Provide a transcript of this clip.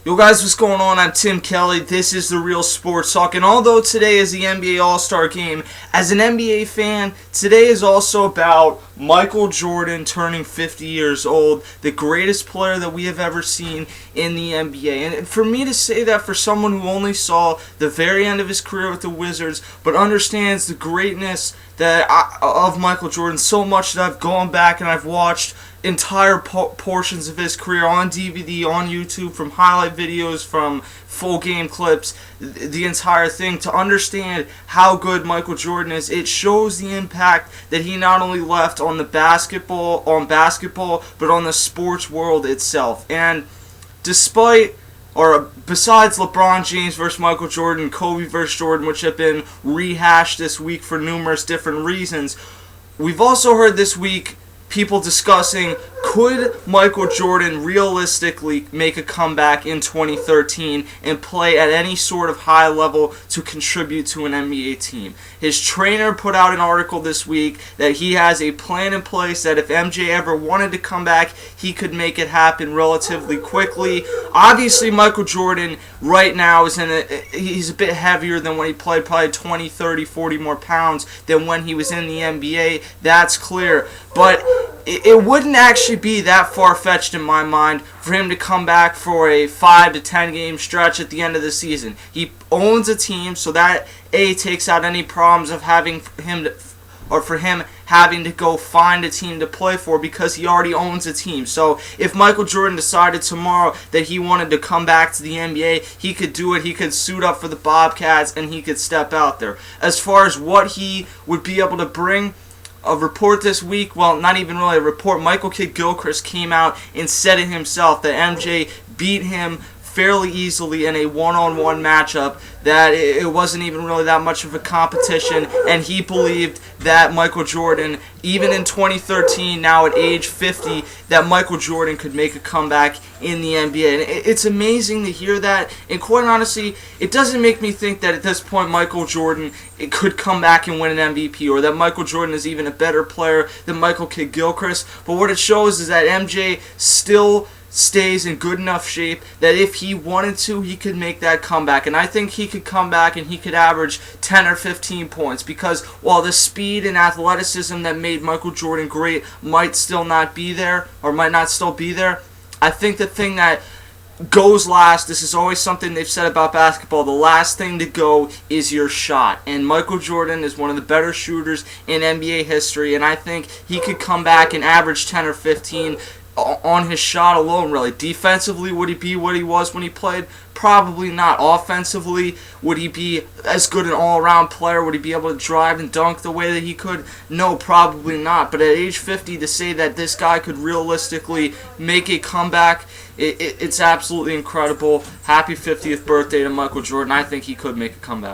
Yo guys, what's going on? I'm Tim Kelly. This is The Real Sports Talk. And although today is the NBA All-Star Game, as an NBA fan, today is also about Michael Jordan turning 50 years old, the greatest player that we have ever seen in the NBA. And for me to say that for someone who only saw the very end of his career with the Wizards, but understands the greatness of Michael Jordan so much that I've gone back and I've watched entire portions of his career on DVD, on YouTube, from highlight videos, from full game clips, the entire thing, to understand how good Michael Jordan is. It shows the impact that he not only left on basketball, but on the sports world itself. And besides LeBron James versus Michael Jordan, Kobe versus Jordan, which have been rehashed this week for numerous different reasons, we've also heard this week people discussing, could Michael Jordan realistically make a comeback in 2013 and play at any sort of high level to contribute to an NBA team? His trainer put out an article this week that he has a plan in place that if MJ ever wanted to come back, he could make it happen relatively quickly. Obviously, Michael Jordan right now he's a bit heavier than when he played, probably 20, 30, 40 more pounds than when he was in the NBA. That's clear. But it wouldn't actually be that far-fetched in my mind for him to come back for a 5 to 10 game stretch at the end of the season. He owns a team, so that takes out any problems of having him having to go find a team to play for, because he already owns a team. So if Michael Jordan decided tomorrow that he wanted to come back to the NBA, he could do it. He could suit up for the Bobcats and he could step out there. As far as what he would be able to bring, a report this week, well, not even really a report, Michael Gilchrest came out and said it himself that MJ beat him fairly easily in a one-on-one matchup, that it wasn't even really that much of a competition, and he believed that Michael Jordan, even in 2013, now at age 50, that Michael Jordan could make a comeback in the NBA. And it's amazing to hear that, and quite honestly, it doesn't make me think that at this point Michael Jordan could come back and win an MVP, or that Michael Jordan is even a better player than Michael Gilchrest. But what it shows is that MJ still stays in good enough shape that if he wanted to, he could make that comeback. And I think he could come back and he could average 10 or 15 points, because while the speed and athleticism that made Michael Jordan great might still not be there, or might not still be there, I think the thing that goes last, this is always something they've said about basketball, the last thing to go is your shot. And Michael Jordan is one of the better shooters in NBA history, and I think he could come back and average 10 or 15 on his shot alone, really. Defensively, would he be what he was when he played? Probably not. Offensively, would he be as good an all-around player? Would he be able to drive and dunk the way that he could? No, probably not. But at age 50, to say that this guy could realistically make a comeback, it's absolutely incredible. Happy 50th birthday to Michael Jordan. I think he could make a comeback.